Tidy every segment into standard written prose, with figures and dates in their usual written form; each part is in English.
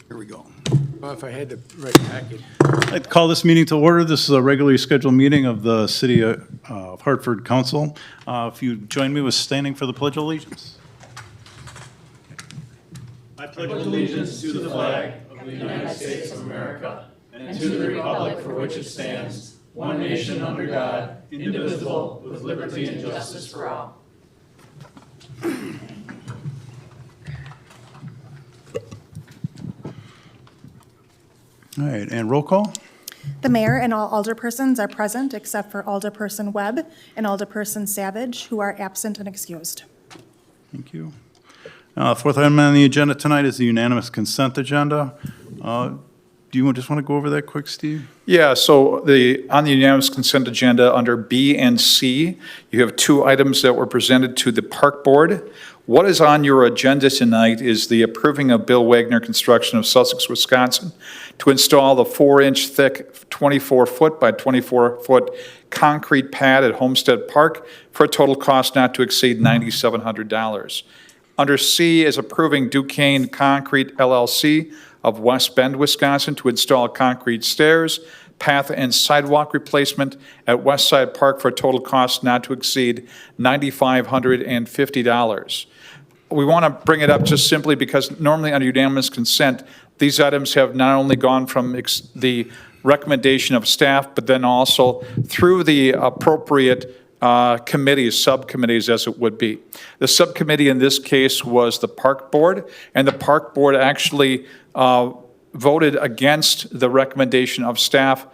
Here we go. Well, if I had the right packet. I'd like to call this meeting to order. This is a regularly scheduled meeting of the City of Hartford Council. If you join me with standing for the Pledge of Allegiance. I pledge allegiance to the flag of the United States of America and to the republic for which it stands, one nation under God, indivisible, with liberty and justice for all. All right, and roll call? The mayor and all alderpersons are present except for Alderperson Webb and Alderperson Savage, who are absent and excused. Thank you. Fourth item on the agenda tonight is the unanimous consent agenda. Do you just want to go over that quick, Steve? Yeah, so on the unanimous consent agenda, under B and C, you have two items that were presented to the Park Board. What is on your agenda tonight is the approving of Bill Wagner Construction of Sussex, Wisconsin, to install the 4-inch thick, 24-foot by 24-foot concrete pad at Homestead Park for a total cost not to exceed $9,700. Under C is approving Duquesne Concrete LLC of West Bend, Wisconsin, to install concrete stairs, path, and sidewalk replacement at West Side Park for a total cost not to exceed $9,550. We want to bring it up just simply because normally under unanimous consent, these items have not only gone from the recommendation of staff, but then also through the appropriate committees, subcommittees as it would be. The subcommittee in this case was the Park Board, and the Park Board actually voted against the recommendation of staff,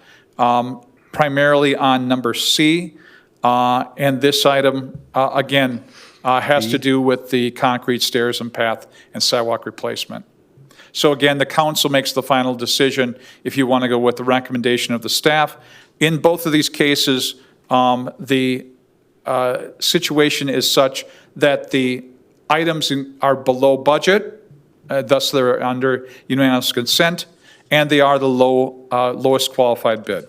primarily on number C. And this item, again, has to do with the concrete stairs and path and sidewalk replacement. So again, the council makes the final decision if you want to go with the recommendation of the staff. In both of these cases, the situation is such that the items are below budget, thus they're under unanimous consent, and they are the lowest qualified bid.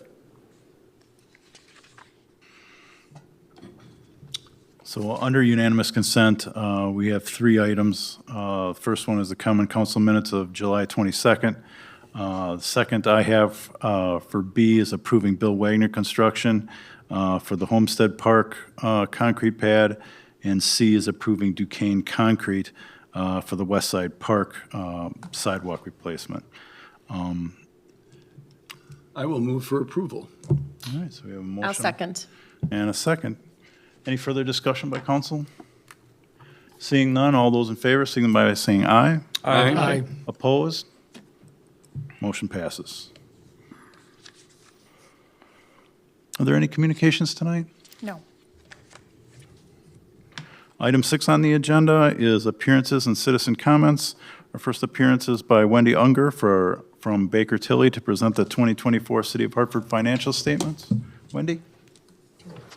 So under unanimous consent, we have three items. First one is the common council minutes of July 22nd. The second I have for B is approving Bill Wagner Construction for the Homestead Park concrete pad, and C is approving Duquesne Concrete for the West Side Park sidewalk replacement. I will move for approval. All right, so we have a motion. I'll second. And a second. Any further discussion by council? Seeing none, all those in favor, signify by saying aye. Aye. Opposed? Motion passes. Are there any communications tonight? No. Item 6 on the agenda is appearances and citizen comments. Our first appearance is by Wendy Unger from Baker Tilly to present the 2024 City of Hartford financial statements. Wendy?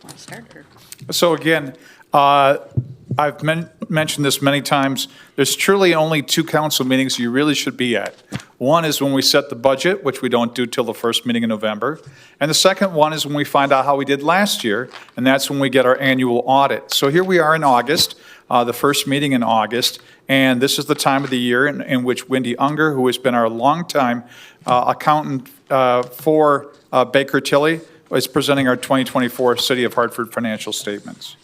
Want to start or? So again, I've mentioned this many times. There's truly only two council meetings you really should be at. One is when we set the budget, which we don't do till the first meeting in November. And the second one is when we find out how we did last year, and that's when we get our annual audit. So here we are in August, the first meeting in August, and this is the time of the year in which Wendy Unger, who has been our longtime accountant for Baker Tilly, is presenting our 2024 City of Hartford financial statements.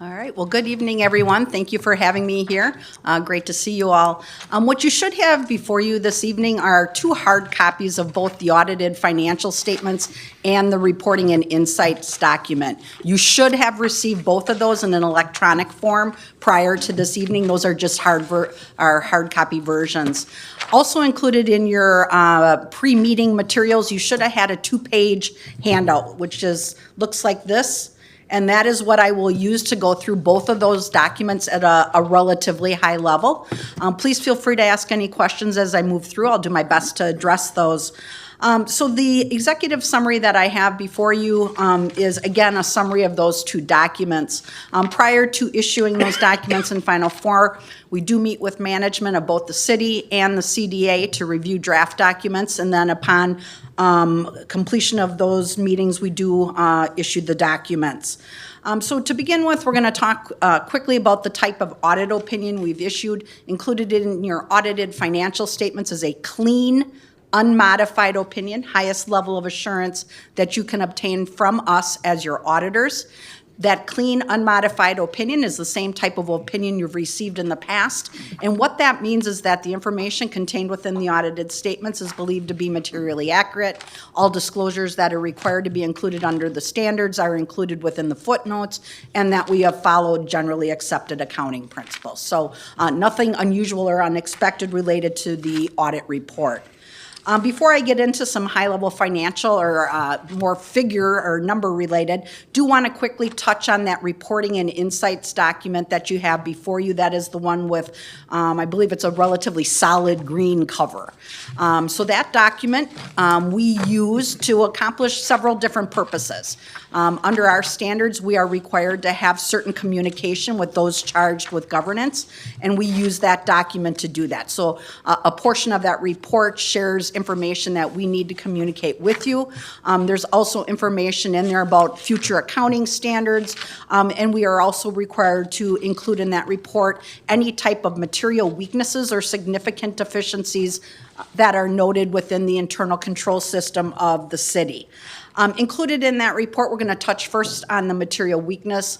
All right, well, good evening, everyone. Thank you for having me here. Great to see you all. What you should have before you this evening are two hard copies of both the audited financial statements and the reporting and insights document. You should have received both of those in an electronic form prior to this evening. Those are just hard copy versions. Also included in your pre-meeting materials, you should have had a 2-page handout, which looks like this. And that is what I will use to go through both of those documents at a relatively high level. Please feel free to ask any questions as I move through. I'll do my best to address those. So the executive summary that I have before you is, again, a summary of those two documents. Prior to issuing those documents in final form, we do meet with management of both the city and the CDA to review draft documents, and then upon completion of those meetings, we do issue the documents. So to begin with, we're going to talk quickly about the type of audit opinion we've issued. Included in your audited financial statements is a clean, unmodified opinion, highest level of assurance that you can obtain from us as your auditors. That clean, unmodified opinion is the same type of opinion you've received in the past. And what that means is that the information contained within the audited statements is believed to be materially accurate. All disclosures that are required to be included under the standards are included within the footnotes, and that we have followed generally accepted accounting principles. So nothing unusual or unexpected related to the audit report. Before I get into some high-level financial or more figure or number-related, do want to quickly touch on that reporting and insights document that you have before you. That is the one with, I believe it's a relatively solid green cover. So that document we use to accomplish several different purposes. Under our standards, we are required to have certain communication with those charged with governance, and we use that document to do that. So a portion of that report shares information that we need to communicate with you. There's also information in there about future accounting standards, and we are also required to include in that report any type of material weaknesses or significant deficiencies that are noted within the internal control system of the city. Included in that report, we're going to touch first on the material weakness.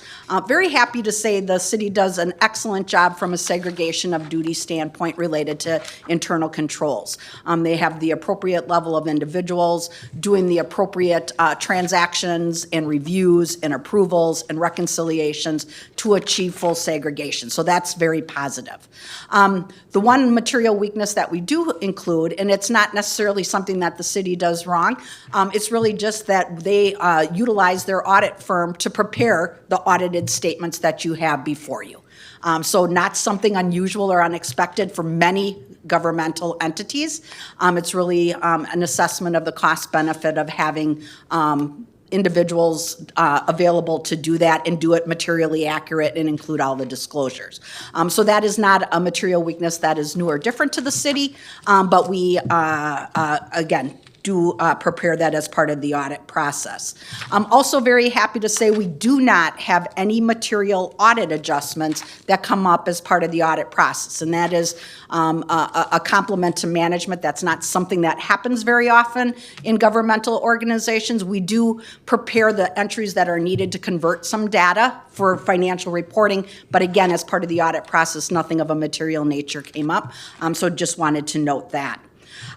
Very happy to say the city does an excellent job from a segregation of duty standpoint related to internal controls. They have the appropriate level of individuals doing the appropriate transactions and reviews and approvals and reconciliations to achieve full segregation. So that's very positive. The one material weakness that we do include, and it's not necessarily something that the city does wrong, it's really just that they utilize their audit firm to prepare the audited statements that you have before you. So not something unusual or unexpected for many governmental entities. It's really an assessment of the cost benefit of having individuals available to do that and do it materially accurate and include all the disclosures. So that is not a material weakness that is new or different to the city, but we, again, do prepare that as part of the audit process. I'm also very happy to say we do not have any material audit adjustments that come up as part of the audit process, and that is a compliment to management. That's not something that happens very often in governmental organizations. We do prepare the entries that are needed to convert some data for financial reporting, but again, as part of the audit process, nothing of a material nature came up, so just wanted to note that.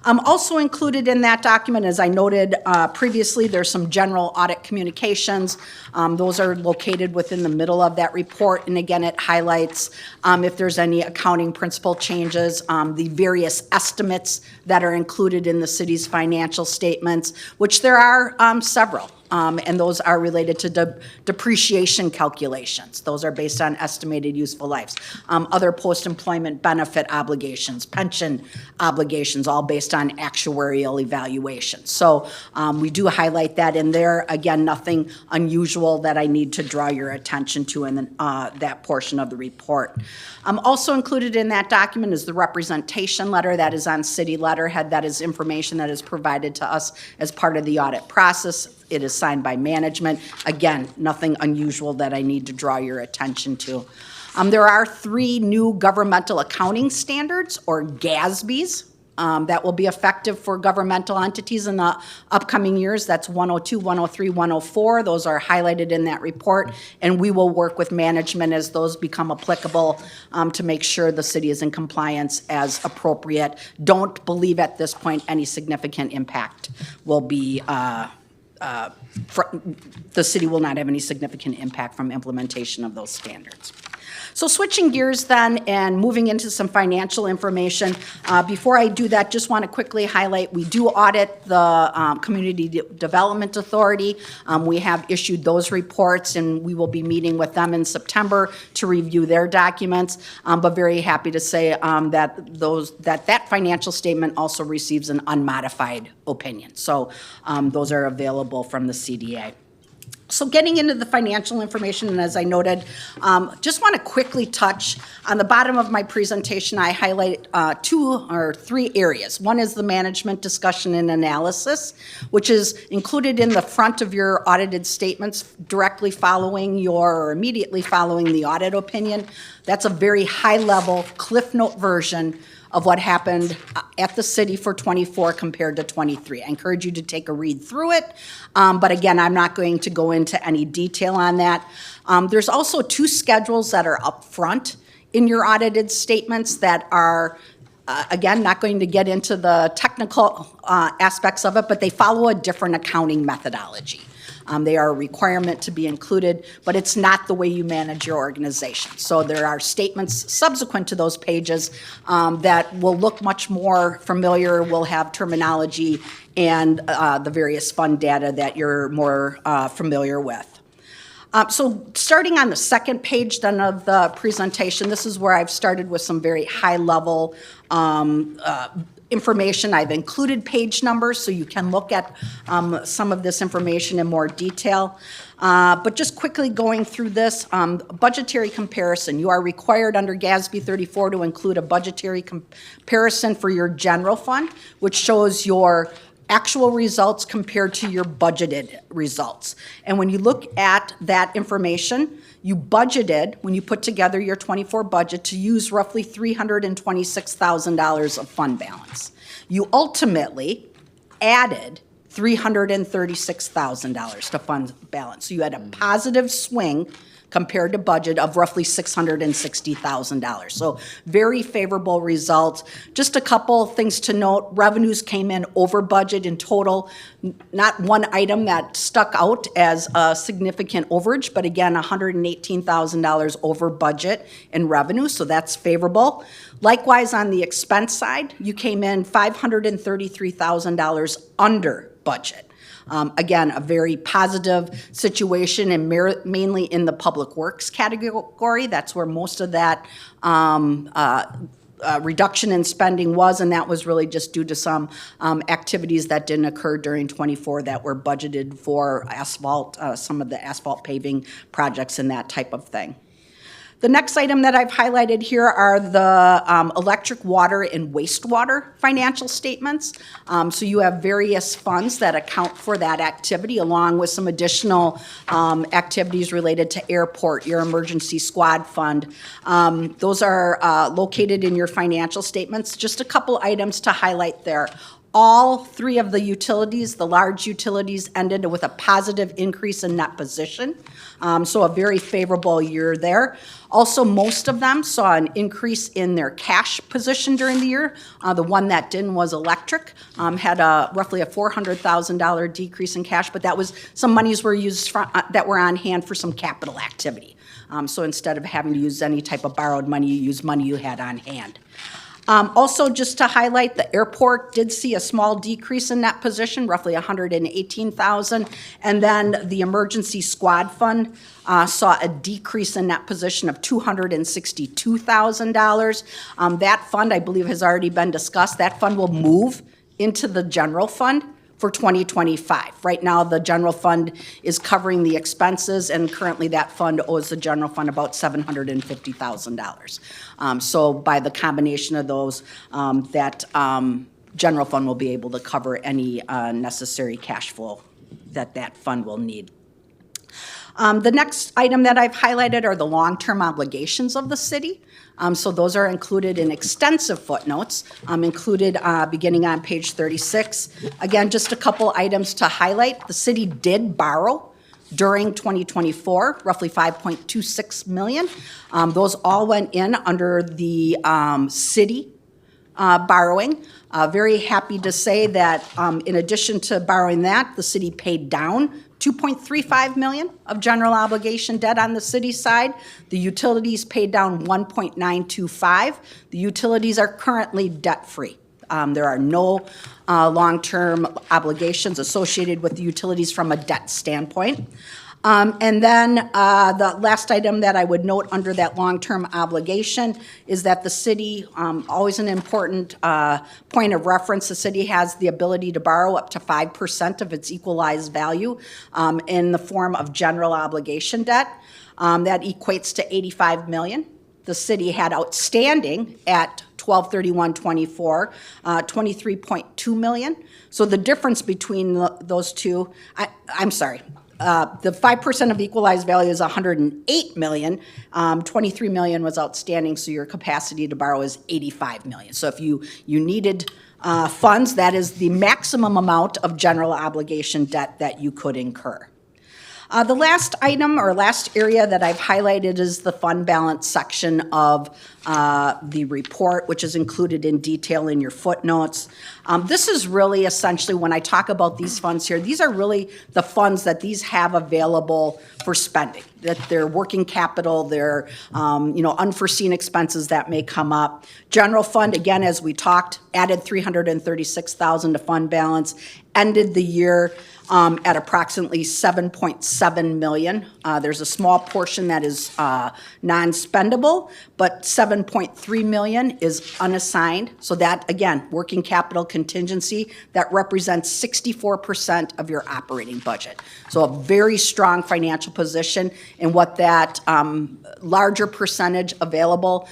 Also included in that document, as I noted previously, there's some general audit communications. Those are located within the middle of that report, and again, it highlights if there's any accounting principle changes, the various estimates that are included in the city's financial statements, which there are several. And those are related to depreciation calculations. Those are based on estimated useful lives. Other post-employment benefit obligations, pension obligations, all based on actuarial evaluations. So we do highlight that in there. Again, nothing unusual that I need to draw your attention to in that portion of the report. Also included in that document is the representation letter that is on city letterhead. That is information that is provided to us as part of the audit process. It is signed by management. Again, nothing unusual that I need to draw your attention to. There are 3 new governmental accounting standards, or GASBs, that will be effective for governmental entities in the upcoming years. That's 102, 103, 104. Those are highlighted in that report, and we will work with management as those become applicable to make sure the city is in compliance as appropriate. Don't believe at this point any significant impact will be the city will not have any significant impact from implementation of those standards. So switching gears then and moving into some financial information. Before I do that, just want to quickly highlight, we do audit the Community Development Authority. We have issued those reports, and we will be meeting with them in September to review their documents. But very happy to say that financial statement also receives an unmodified opinion. So those are available from the CDA. So getting into the financial information, and as I noted, just want to quickly touch on the bottom of my presentation. I highlight 2 or 3 areas. One is the management discussion and analysis, which is included in the front of your audited statements directly following or immediately following the audit opinion. That's a very high-level Cliff Note version of what happened at the city for '24 compared to '23. I encourage you to take a read through it, but again, I'm not going to go into any detail on that. There's also 2 schedules that are up front in your audited statements that are, again, not going to get into the technical aspects of it, but they follow a different accounting methodology. They are a requirement to be included, but it's not the way you manage your organization. So there are statements subsequent to those pages that will look much more familiar, will have terminology and the various fund data that you're more familiar with. So starting on the second page then of the presentation, this is where I've started with some very high-level information. I've included page numbers so you can look at some of this information in more detail. But just quickly going through this, budgetary comparison. You are required under GASB 34 to include a budgetary comparison for your general fund, which shows your actual results compared to your budgeted results. And when you look at that information, you budgeted, when you put together your '24 budget, to use roughly $326,000 of fund balance. You ultimately added $336,000 to fund balance. So you had a positive swing compared to budget of roughly $660,000. So very favorable results. Just a couple things to note. Revenues came in over budget in total. Not one item that stuck out as a significant overage, but again, $118,000 over budget in revenue, so that's favorable. Likewise, on the expense side, you came in $533,000 under budget. Again, a very positive situation, and mainly in the public works category. That's where most of that reduction in spending was, and that was really just due to some activities that didn't occur during '24 that were budgeted for asphalt, some of the asphalt paving projects and that type of thing. The next item that I've highlighted here are the electric, water, and wastewater financial statements. So you have various funds that account for that activity, along with some additional activities related to airport, your emergency squad fund. Those are located in your financial statements. Just a couple items to highlight there. All 3 of the utilities, the large utilities, ended with a positive increase in net position. So a very favorable year there. Also, most of them saw an increase in their cash position during the year. The one that didn't was electric, had roughly a $400,000 decrease in cash, but that was, some monies were used that were on hand for some capital activity. So instead of having to use any type of borrowed money, you use money you had on hand. Also, just to highlight, the airport did see a small decrease in that position, roughly $118,000, and then the emergency squad fund saw a decrease in that position of $262,000. That fund, I believe, has already been discussed. That fund will move into the general fund for 2025. Right now, the general fund is covering the expenses, and currently that fund owes the general fund about $750,000. So by the combination of those, that general fund will be able to cover any necessary cash flow that that fund will need. The next item that I've highlighted are the long-term obligations of the city. So those are included in extensive footnotes, included beginning on page 36. Again, just a couple items to highlight. The city did borrow during 2024, roughly $5.26 million. Those all went in under the city borrowing. Very happy to say that in addition to borrowing that, the city paid down $2.35 million of general obligation debt on the city side. The utilities paid down $1.925. The utilities are currently debt-free. There are no long-term obligations associated with the utilities from a debt standpoint. And then the last item that I would note under that long-term obligation is that the city, always an important point of reference, the city has the ability to borrow up to 5% of its equalized value in the form of general obligation debt. That equates to $85 million. The city had outstanding at 12/31/24, $23.2 million. So the difference between those two, I'm sorry, the 5% of equalized value is $108 million. $23 million was outstanding, so your capacity to borrow is $85 million. So if you needed funds, that is the maximum amount of general obligation debt that you could incur. The last item or last area that I've highlighted is the fund balance section of the report, which is included in detail in your footnotes. This is really essentially, when I talk about these funds here, these are really the funds that these have available for spending, that they're working capital, they're unforeseen expenses that may come up. General fund, again, as we talked, added $336,000 to fund balance, ended the year at approximately $7.7 million. There's a small portion that is non-spendable, but $7.3 million is unassigned. So that, again, working capital contingency, that represents 64% of your operating budget. So a very strong financial position, and what that larger percentage available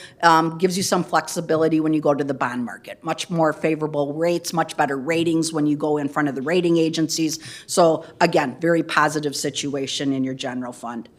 gives you some flexibility when you go to the bond market. Much more favorable rates, much better ratings when you go in front of the rating agencies. So again, very positive situation in your general fund.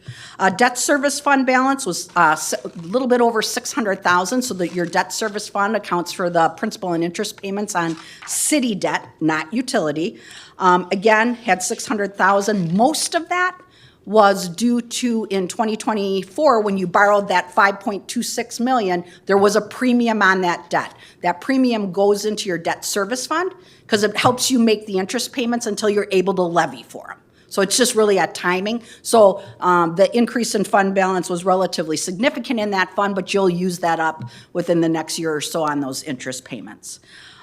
Debt service fund balance was a little bit over $600,000, so that your debt service fund accounts for the principal and interest payments on city debt, not utility. Again, had $600,000. Most of that was due to, in 2024, when you borrowed that $5.26 million, there was a premium on that debt. That premium goes into your debt service fund because it helps you make the interest payments until you're able to levy for them. So it's just really a timing. So the increase in fund balance was relatively significant in that fund, but you'll use that up within the next year or so on those interest payments.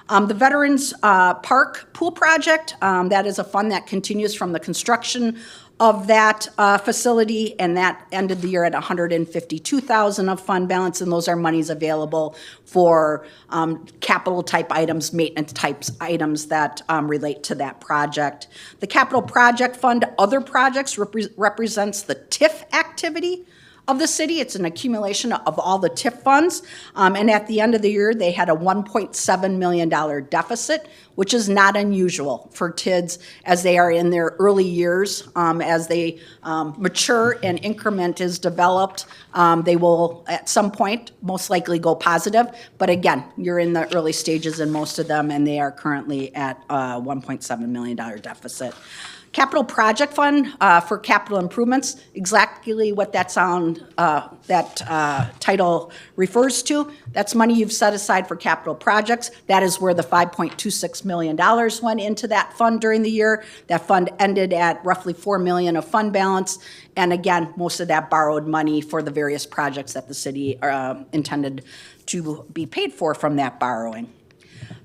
The Veterans Park Pool Project, that is a fund that continues from the construction of that facility, and that ended the year at $152,000 of fund balance, and those are monies available for capital type items, maintenance types items that relate to that project. The Capital Project Fund, other projects, represents the TIF activity of the city. It's an accumulation of all the TIF funds. And at the end of the year, they had a $1.7 million deficit, which is not unusual for TIDs as they are in their early years. As they mature and increment is developed, they will at some point most likely go positive. But again, you're in the early stages in most of them, and they are currently at a $1.7 million deficit. Capital Project Fund for capital improvements, exactly what that title refers to. That's money you've set aside for capital projects. That is where the $5.26 million went into that fund during the year. That fund ended at roughly $4 million of fund balance. And again, most of that borrowed money for the various projects that the city intended to be paid for from that borrowing.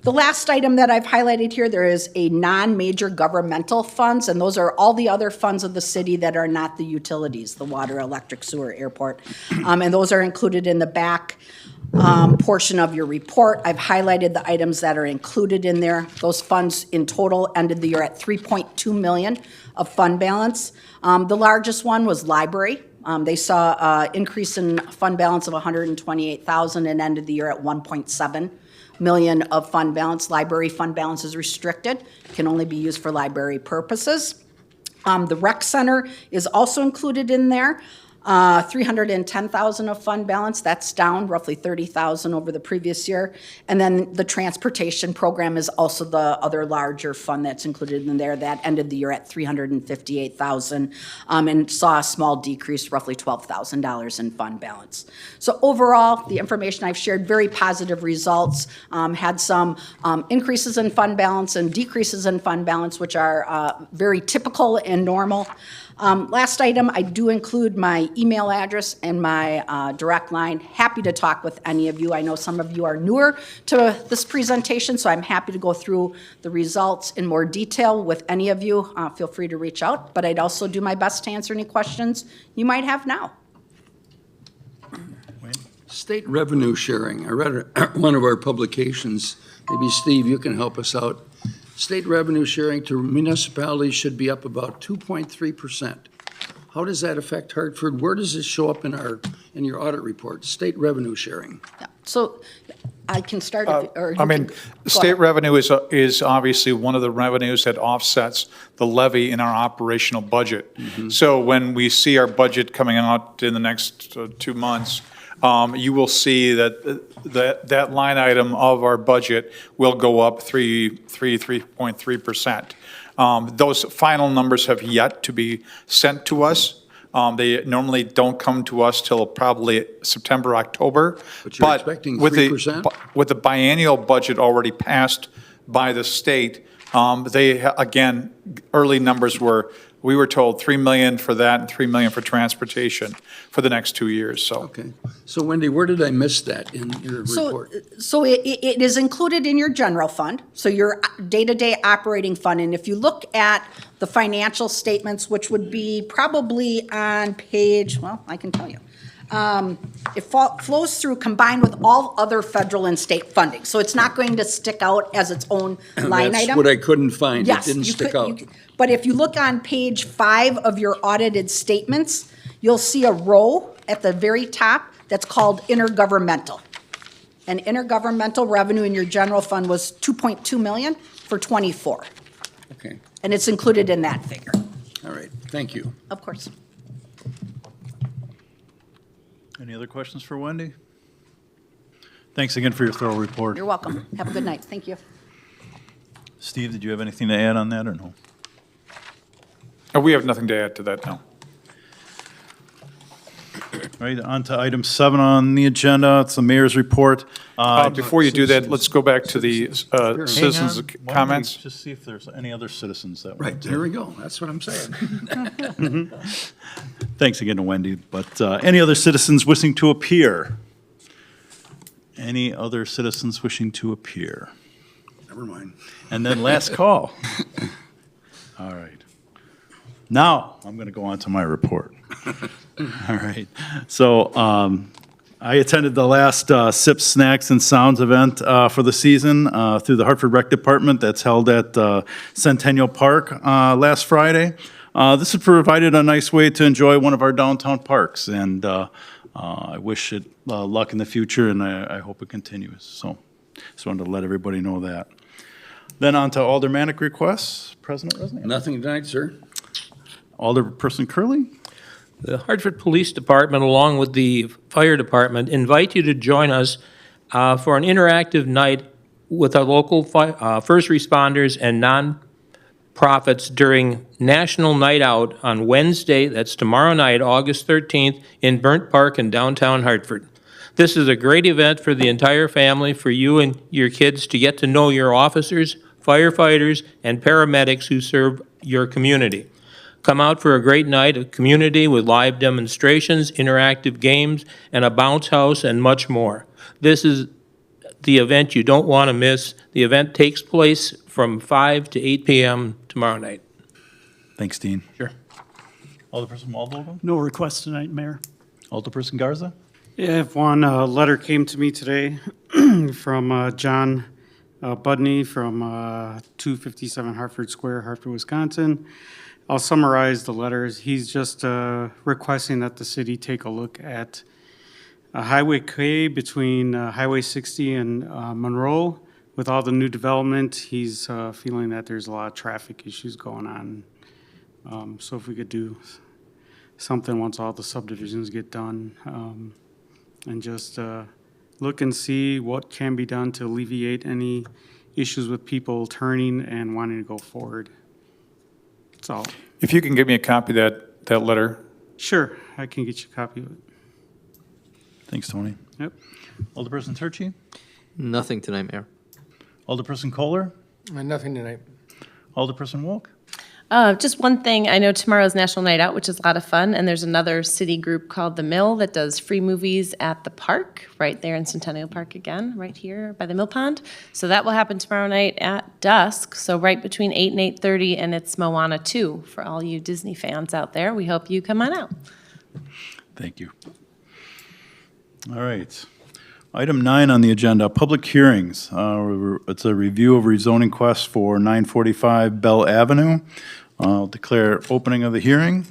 The last item that I've highlighted here, there is a non-major governmental funds, and those are all the other funds of the city that are not the utilities, the water, electric, sewer, airport. And those are included in the back portion of your report. I've highlighted the items that are included in there. Those funds in total ended the year at $3.2 million of fund balance. The largest one was library. They saw an increase in fund balance of $128,000 and ended the year at $1.7 million of fund balance. Library fund balance is restricted, can only be used for library purposes. The rec center is also included in there. $310,000 of fund balance, that's down roughly $30,000 over the previous year. And then the transportation program is also the other larger fund that's included in there. That ended the year at $358,000 and saw a small decrease, roughly $12,000 in fund balance. So overall, the information I've shared, very positive results. Had some increases in fund balance and decreases in fund balance, which are very typical and normal. Last item, I do include my email address and my direct line. Happy to talk with any of you. I know some of you are newer to this presentation, so I'm happy to go through the results in more detail with any of you. Feel free to reach out, but I'd also do my best to answer any questions you might have now. State revenue sharing. I read one of our publications. Maybe, Steve, you can help us out. State revenue sharing to municipalities should be up about 2.3%. How does that affect Hartford? Where does this show up in your audit report? State revenue sharing. Yeah. So I can start. Or I you mean, can- state revenue is obviously one of the revenues that offsets the levy in our operational budget. So when we see our budget coming out in the next 2 months, you will see that line item of our budget will go up 3.3%. Those final numbers have yet to be sent to us. They normally don't come to us till probably September, October. But you're expecting 3%? With the biennial budget already passed by the state, again, early numbers we were told 3 million for that and 3 million for transportation for the next 2 years, so. Okay. So Wendy, where did I miss that in your report? So it is included in your general fund, so your day-to-day operating fund. And if you look at the financial statements, which would be probably on page, well, I can tell you. It flows through combined with all other federal and state funding. So it's not going to stick out as its own line That's item. what I couldn't find. It Yes, didn't you stick could- out. But if you look on page 5 of your audited statements, you'll see a row at the very top that's called intergovernmental. And intergovernmental revenue in your general fund was 2.2 million for '24. Okay. And it's included in that figure, All right. Thank you. of course. Any other questions for Wendy? Thanks again for your thorough report. You're welcome. Have a good night. Thank you. Steve, did you have anything to add on that or no? We have nothing to add to that, no. All right, on to item 7 on the agenda. It's the mayor's report. Before you do that, let's go back to the citizens' Hang on. Why don't we comments. just see if there's any other citizens that. Right. want to- There we go. That's what I'm saying. Thanks again to Wendy. But any other citizens wishing to appear? Any other citizens wishing to appear? Never mind. And then last call. All right. Now, I'm going to go on to my report. All right. So I attended the last Sips, Snacks, and Sounds event for the season through the Hartford Rec Department that's held at Centennial Park last Friday. This has provided a nice way to enjoy one of our downtown parks, and I wish it luck in the future, and I hope it continues. So just wanted to let everybody know that. Then on to aldermanic requests. President Resnick. Nothing tonight, sir. Alderperson Curley. The Hartford Police Department, along with the Fire Department, invite you to join us for an interactive night with our local first responders and nonprofits during National Night Out on Wednesday, that's tomorrow night, August 13th, in Burnt Park in downtown Hartford. This is a great event for the entire family, for you and your kids to get to know your officers, firefighters, and paramedics who serve your community. Come out for a great night of community with live demonstrations, interactive games, and a bounce house, and much more. This is the event you don't want to miss. The event takes place from 5 to 8 p.m. tomorrow night. Thanks, Dean. Sure. Alderperson Waldvogel. No request tonight, Mayor. Alderperson Garza. Yeah, if one letter came to me today from John Budney from 257 Hartford Square, Hartford, Wisconsin. I'll summarize the letters. He's just requesting that the city take a look at Highway K between Highway 60 and Monroe. With all the new development, he's feeling that there's a lot of traffic issues going on. So if we could do something once all the subdivisions get done. And just look and see what can be done to alleviate any issues with people turning and wanting to go forward. That's all. If you can give me a copy of that letter. Sure, I can get you a copy of it. Thanks, Tony. Yep. Alderperson Turchi? Nothing tonight, Mayor. Alderperson Kohler? Nothing tonight. Alderperson Wolk? Just one thing, I know tomorrow's National Night Out, which is a lot of fun, and there's another city group called The Mill that does free movies at the park, right there in Centennial Park again, right here by the Mill Pond. So that will happen tomorrow night at dusk, so right between 8 and 8:30, and it's Moana 2 for all you Disney fans out there. We hope you come on out. Thank you. All right. Item 9 on the agenda, public hearings. It's a review of rezoning quest for 945 Bell Avenue. I'll declare opening of the hearing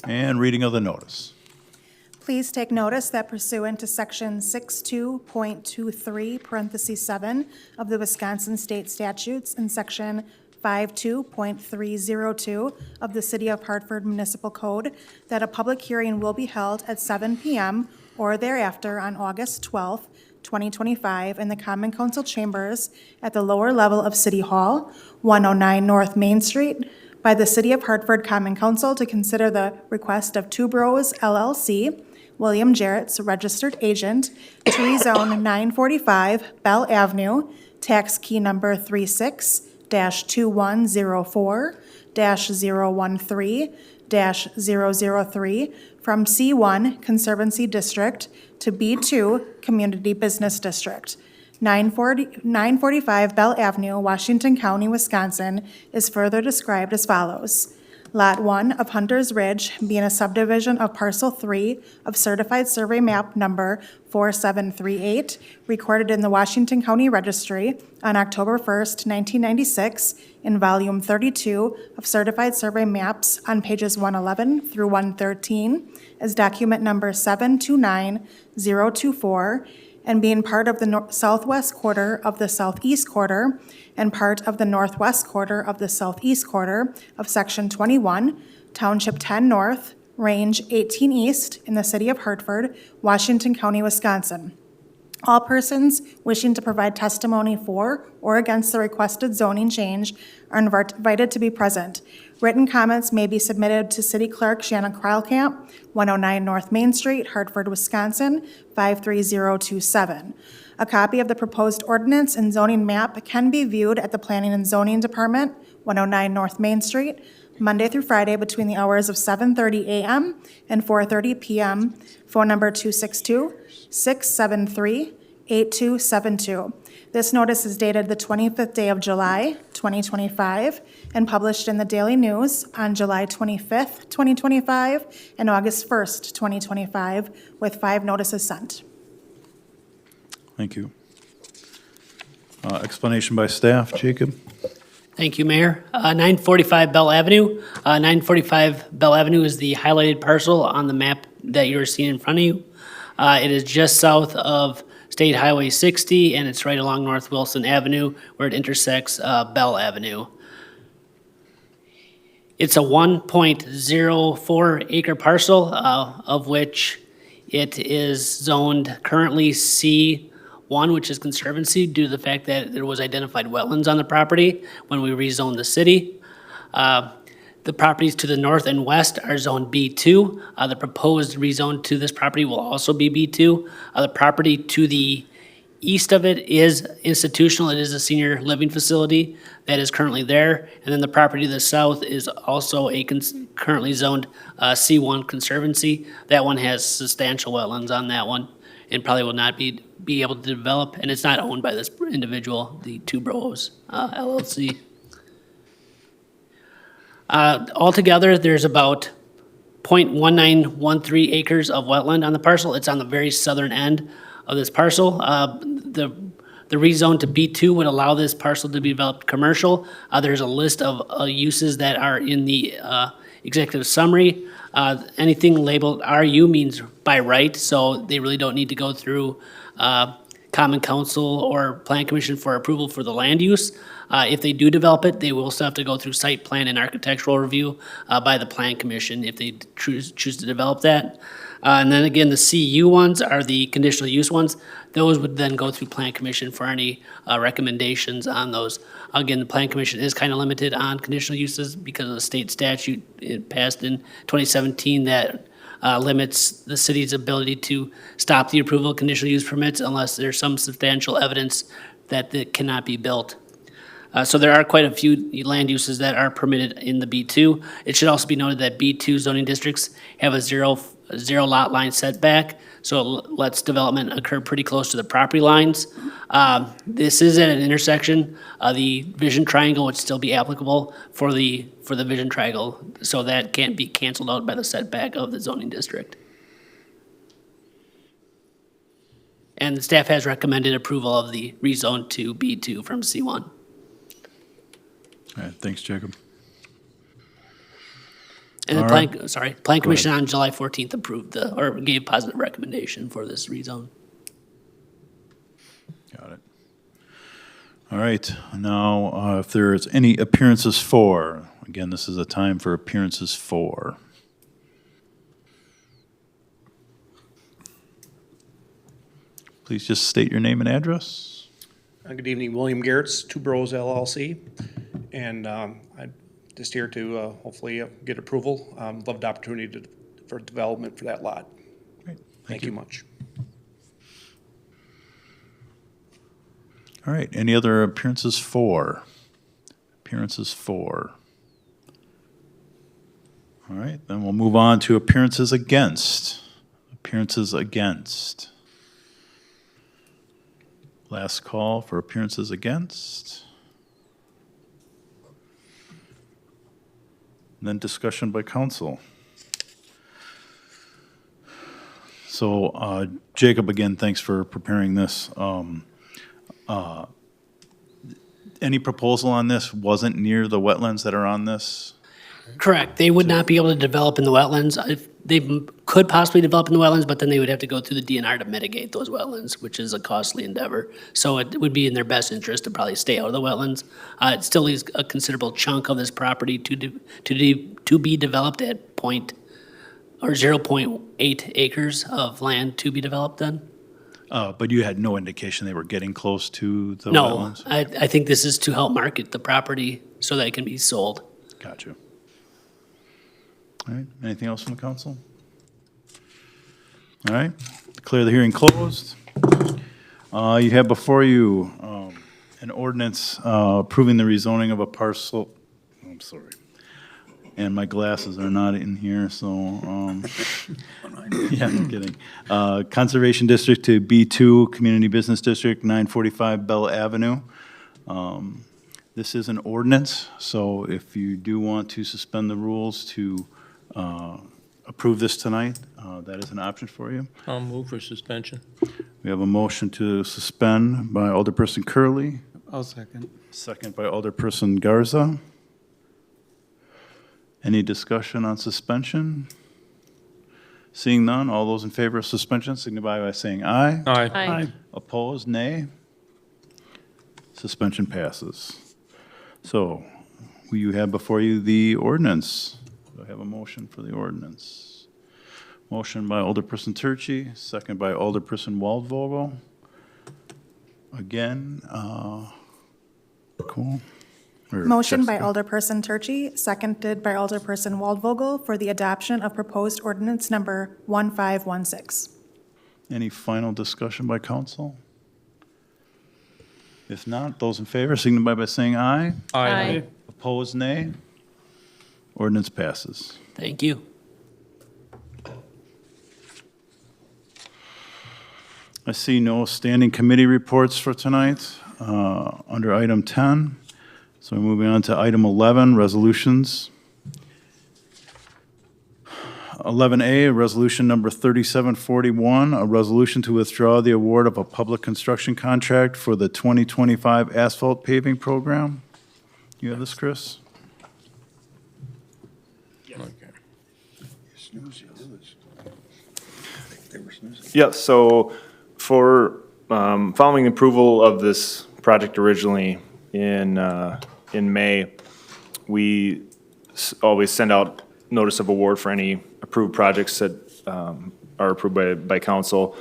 and reading of the notice. Please take notice that pursuant to Section 62.23, parentheses 7 of the Wisconsin State Statutes and Section 52.302 of the City of Hartford Municipal Code, that a public hearing will be held at 7 p.m. or thereafter on August 12th, 2025, in the Common Council Chambers at the lower level of City Hall, 109 North Main Street, by the City of Hartford Common Council to consider the request of Two Bros LLC, William Jarrett's registered agent, to rezone 945 Bell Avenue, tax key number 36-2104-013-003, from C1 Conservancy District to B2 Community Business District. 945 Bell Avenue, Washington County, Wisconsin, is further described as follows. Lot 1 of Hunter's Ridge, being a subdivision of Parcel 3 of Certified Survey Map Number 4738, recorded in the Washington County Registry on October 1st, 1996, in Volume 32 of Certified Survey Maps on pages 111 through 113, as document number 729024, and being part of the southwest quarter of the southeast quarter and part of the northwest quarter of the southeast quarter of Section 21, Township 10 North, Range 18 East, in the city of Hartford, Washington County, Wisconsin. All persons wishing to provide testimony for or against the requested zoning change are invited to be present. Written comments may be submitted to City Clerk Shannon Kreilkamp, 109 North Main Street, Hartford, Wisconsin, 53027. A copy of the proposed ordinance and zoning map can be viewed at the Planning and Zoning Department, 109 North Main Street, Monday through Friday between the hours of 7:30 a.m. and 4:30 p.m. Phone number 262-673-8272. This notice is dated the 25th day of July, 2025, and published in the Daily News on July 25th, 2025, and August 1st, 2025, with 5 notices sent. Thank you. Explanation by staff, Jacob? Thank you, Mayor. 945 Bell Avenue. 945 Bell Avenue is the highlighted parcel on the map that you're seeing in front of you. It is just south of State Highway 60, and it's right along North Wilson Avenue where it intersects Bell Avenue. It's a 1.04 acre parcel, of which it is zoned currently C1, which is conservancy, due to the fact that there was identified wetlands on the property when we rezoned the city. The properties to the north and west are zoned B2. The proposed rezone to this property will also be B2. The property to the east of it is institutional. It is a senior living facility that is currently there. And then the property to the south is also a currently zoned C1 conservancy. That one has substantial wetlands on that one and probably will not be able to develop. And it's not owned by this individual, the Two Bros LLC. Altogether, there's about 0.1913 acres of wetland on the parcel. It's on the very southern end of this parcel. The rezone to B2 would allow this parcel to be developed commercial. There's a list of uses that are in the executive summary. Anything labeled RU means by right, so they really don't need to go through Common Council or Plan Commission for approval for the land use. If they do develop it, they will still have to go through site plan and architectural review by the Plan Commission if they choose to develop that. And then again, the CU ones are the conditional use ones. Those would then go through Plan Commission for any recommendations on those. Again, the Plan Commission is kind of limited on conditional uses because of the state statute it passed in 2017 that limits the city's ability to stop the approval of conditional use permits unless there's some substantial evidence that it cannot be built. So there are quite a few land uses that are permitted in the B2. It should also be noted that B2 zoning districts have a zero lot line setback, so it lets development occur pretty close to the property lines. This is at an intersection. The vision triangle would still be applicable for the vision triangle, so that can't be canceled out by the setback of the zoning district. And the staff has recommended approval of the rezone to B2 from C1. All right, thanks, Jacob. And the All Plan Commission on July 14th approved or gave positive recommendation for this rezone. Got it. All right, now, if there's any appearances for, again, this is a time for appearances for. Please just state your name and address. Good evening, William Garrett's Two Bros LLC, and I'm just here to hopefully get approval. Love the opportunity for development for that lot. Great. Thank you much. All right, any other appearances for? Appearances for. All right, then we'll move on to appearances against. Appearances against. Last call for appearances against. And then discussion by council. So, Jacob, again, thanks for preparing this. Any proposal on this wasn't near the wetlands that are on this? Correct. They would not be able to develop in the wetlands. They could possibly develop in the wetlands, but then they would have to go through the DNR to mitigate those wetlands, which is a costly endeavor. So it would be in their best interest to probably stay out of the wetlands. It still leaves a considerable chunk of this property to be developed at 0.8 acres of land to be developed then. But you had no indication they were getting close to the No, wetlands? I think this is to help market the property so that it can be sold. Gotcha. All right, anything else from the council? All right, declare the hearing closed. You have before you an ordinance approving the rezoning of a parcel, I'm sorry, and my glasses are not in here, so, yeah, I'm kidding. Conservation District to B2, Community Business District, 945 Bell Avenue. This is an ordinance, so if you do want to suspend the rules to approve this tonight, that is an option for you. I'll move for suspension. We have a motion to suspend by Alderperson Curley, I'll second. second by Alderperson Garza. Any discussion on suspension? Seeing none, all those in favor of suspension signify by saying aye. Aye. Opposed, nay. Suspension passes. So, you have before you the ordinance. Do I have a motion for the ordinance? Motion by Alderperson Turchi, second by Alderperson Waldvogel. Again, cool. Or Motion by Jessica? Alderperson Turchi, seconded by Alderperson Waldvogel for the adoption of proposed ordinance number 1516. Any final discussion by council? If not, those in favor signify by saying aye. Aye. Opposed, nay. Ordinance passes. Thank you. I see no standing committee reports for tonight under item 10. So we're moving on to item 11, resolutions. 11A, resolution number 3741, a resolution to withdraw the award of a public construction contract for the 2025 asphalt paving program. You have this, Chris? Yeah, so for following the approval of this project originally in May, we always send out notice of award for any approved projects that are approved by council.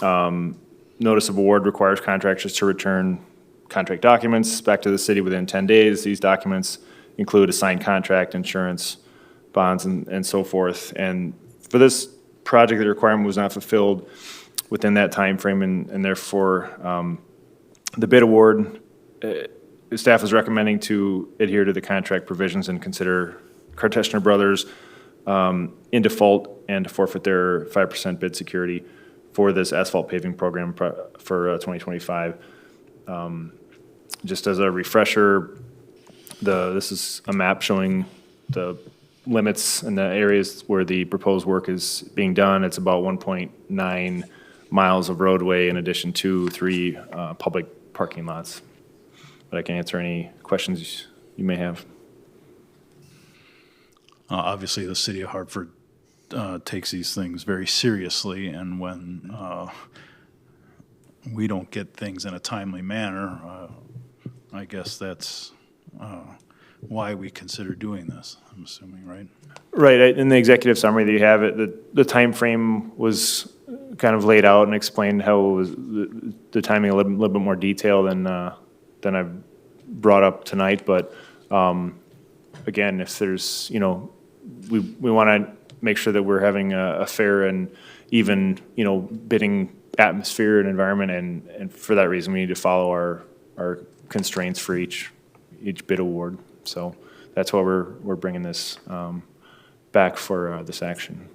Notice of award requires contractors to return contract documents back to the city within 10 days. These documents include a signed contract, insurance, bonds, and so forth. And for this project, the requirement was not fulfilled within that timeframe, and therefore, the bid award, staff is recommending to adhere to the contract provisions and consider Karteshner Brothers in default and to forfeit their 5% bid security for this asphalt paving program for 2025. Just as a refresher, this is a map showing the limits and the areas where the proposed work is being done. It's about 1.9 miles of roadway in addition to 3 public parking lots. But I can answer any questions you may have. Obviously, the city of Hartford takes these things very seriously, and when we don't get things in a timely manner, I guess that's why we consider doing this, I'm assuming, right? Right, in the executive summary that you have, the timeframe was kind of laid out and explained how it was the timing a little bit more detail than I've brought up tonight. But again, if there's, we want to make sure that we're having a fair and even, bidding atmosphere and environment, and for that reason, we need to follow our constraints for each bid award. So that's why we're bringing this back for this action.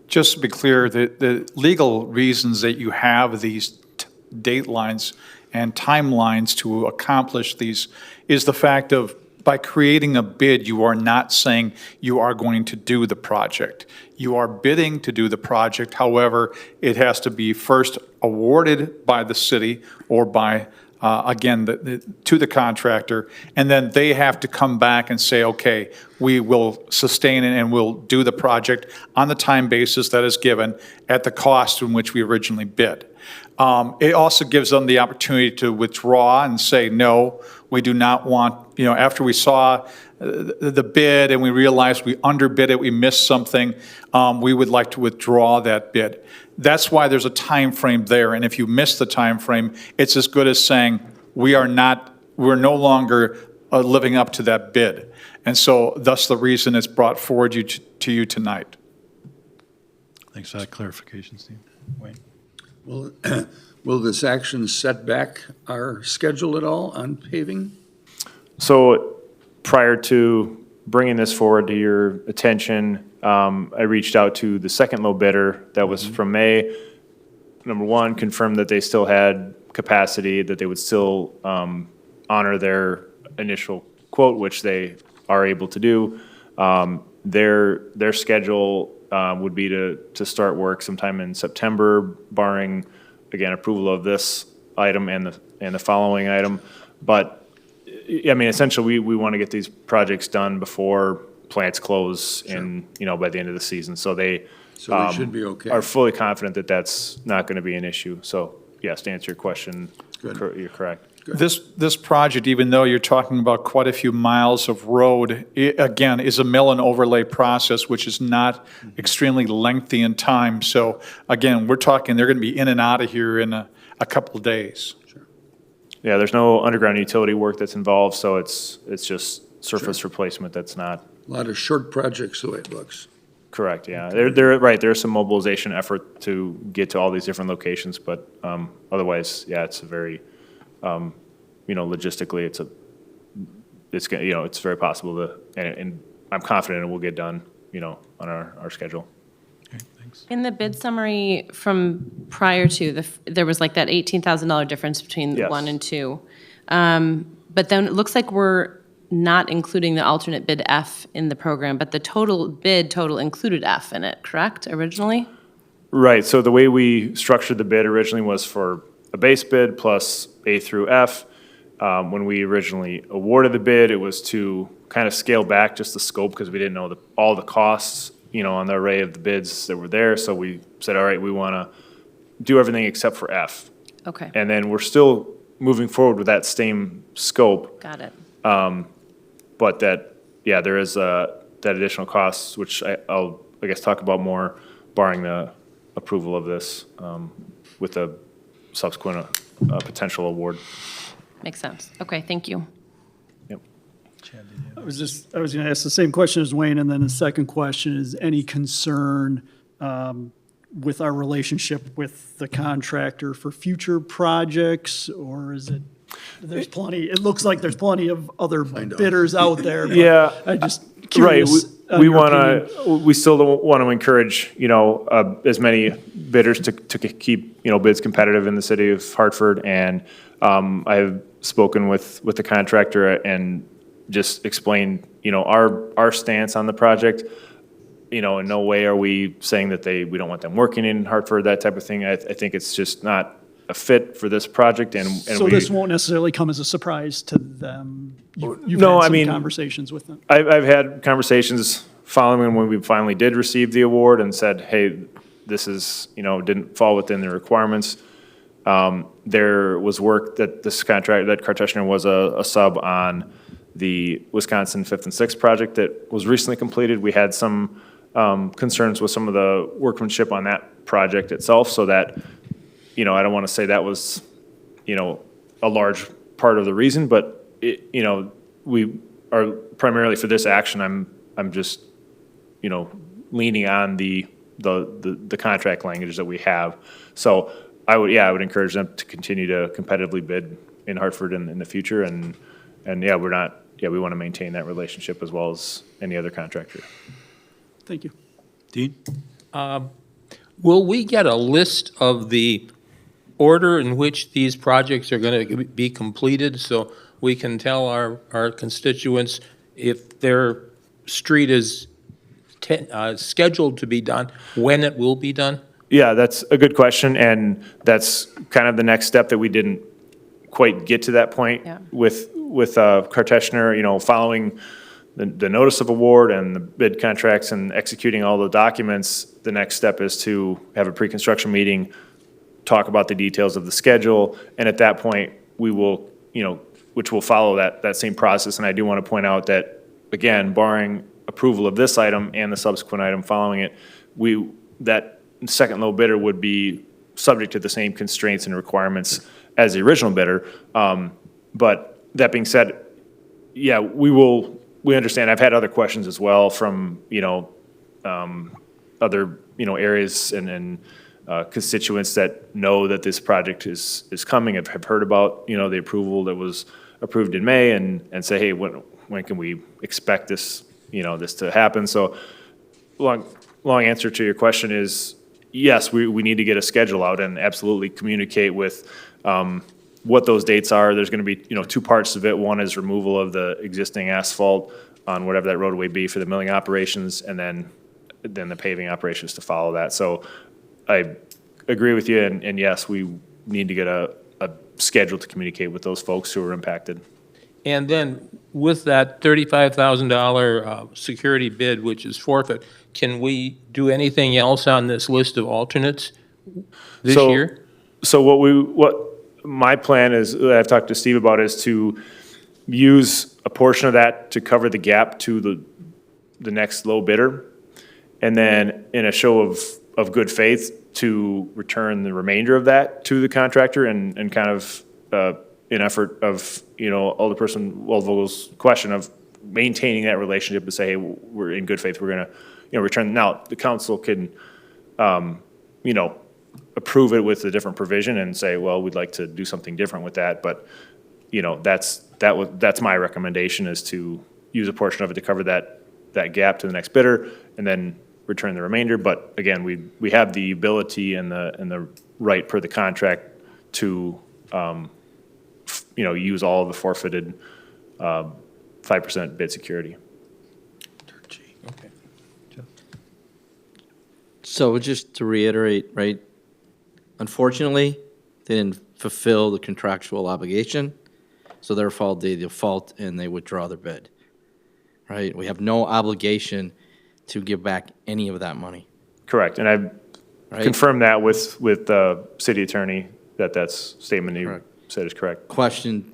Just to be clear, the legal reasons that you have these date lines and timelines to accomplish these is the fact of, by creating a bid, you are not saying you are going to do the project. You are bidding to do the project. However, it has to be first awarded by the city or by, again, to the contractor, and then they have to come back and say, okay, we will sustain it and we'll do the project on the time basis that is given at the cost in which we originally bid. It also gives them the opportunity to withdraw and say, no, we do not want, after we saw the bid and we realized we underbid it, we missed something, we would like to withdraw that bid. That's why there's a time frame there, and if you miss the time frame, it's as good as saying we're no longer living up to that bid. And so thus the reason it's brought forward to you tonight. Thanks for that clarification, Steve. Wayne? Will this action set back our schedule at all on paving? So prior to bringing this forward to your attention, I reached out to the second low bidder that was from May. Number one, confirmed that they still had capacity, that they would still honor their initial quote, which they are able to do. Their schedule would be to start work sometime in September, barring, again, approval of this item and the following item. But I mean, essentially, we want to get these projects done before plants close by the end of the season. So they should be okay. are fully confident that that's not going to be an issue. So yes, to answer your question, Good. you're correct. This project, even though you're talking about quite a few miles of road, it, again, is a mill and overlay process, which is not extremely lengthy in time. So again, we're talking they're going to be in and out of here in a couple of days. Yeah, there's no underground utility work that's involved, so it's just surface replacement. That's not A lot of short projects, the way it looks. correct. Yeah, they're right. There's some mobilization effort to get to all these different locations, but otherwise, yeah, it's a very logistically, it's very possible to, and I'm confident it will get done, on our schedule. Okay, thanks. In the bid summary from prior to, there was like that $18,000 difference between Yes. 1 and 2. But then it looks like we're not including the alternate bid F in the program, but the bid total included F in it, correct, originally? Right. So the way we structured the bid originally was for a base bid plus A through F. When we originally awarded the bid, it was to kind of scale back just the scope because we didn't know all the costs, on the array of the bids that were there. So we said, all right, we want to do everything except for F. Okay, And then we're still moving forward with that same scope, got it. but that, yeah, there is that additional cost, which I'll, I guess, talk about more barring the approval of this with a subsequent potential award. Makes sense. Okay, thank you. Yep. I was going to ask the same question as Wayne, and then the second question is any concern with our relationship with the contractor for future projects, or is it, there's plenty, it looks like there's plenty of other bidders out there. But Yeah. I just Right, curious. on we your want opinion. to, we still want to encourage, as many bidders to keep, bids competitive in the city of Hartford. And I have spoken with the contractor and just explained, our stance on the project. In no way are we saying that we don't want them working in Hartford, that type of thing. I think it's just not a fit for this project, and So we. this won't necessarily come as a surprise to them? You've No, had I some mean, conversations with them? I've had conversations following when we finally did receive the award and said, hey, this is, didn't fall within the requirements. There was work that that Karteshner was a sub on the Wisconsin 5th and 6th project that was recently completed. We had some concerns with some of the workmanship on that project itself, so that, I don't want to say that was, a large part of the reason, but we are primarily for this action, I'm just, leaning on the contract language that we have. So I would encourage them to continue to competitively bid in Hartford in the future, and we want to maintain that relationship as well as any other contractor. Thank you. Dean? Will we get a list of the order in which these projects are going to be completed so we can tell our constituents if their street is scheduled to be done, when it will be done? Yeah, that's a good question, and that's kind of the next step that we didn't quite get to that point Yeah. with Karteshner, following the notice of award and the bid contracts and executing all the documents. The next step is to have a pre-construction meeting, talk about the details of the schedule, and at that point, we will, which will follow that same process. And I do want to point out that, again, barring approval of this item and the subsequent item following it, that second low bidder would be subject to the same constraints and requirements as the original bidder. But that being said, yeah, we understand. I've had other questions as well from, other, areas and constituents that know that this project is coming, have heard about, the approval that was approved in May and say, hey, when can we expect this, this to happen? So long answer to your question is, yes, we need to get a schedule out and absolutely communicate with what those dates are. There's going to be, two parts of it. One is removal of the existing asphalt on whatever that roadway be for the milling operations, and then the paving operations to follow that. So I agree with you, and yes, we need to get a schedule to communicate with those folks who are impacted. And then with that $35,000 security bid, which is forfeit, can we do anything else on this list of alternates this year? So what my plan is, that I've talked to Steve about, is to use a portion of that to cover the gap to the next low bidder, and then in a show of good faith to return the remainder of that to the contractor and kind of an effort of, Alderperson Waldvogel's question of maintaining that relationship and say, hey, we're in good faith, we're going to, return. Now, the council can, approve it with a different provision and say, well, we'd like to do something different with that. But, that's my recommendation, is to use a portion of it to cover that gap to the next bidder and then return the remainder. But again, we have the ability and the right per the contract to, use all of the forfeited 5% bid security. So just to reiterate, right, unfortunately, they didn't fulfill the contractual obligation, so therefore they default and they withdraw their bid, right? We have no obligation to give back any of that money. Correct, and I Right. confirmed that with the city attorney that statement you said is correct. Question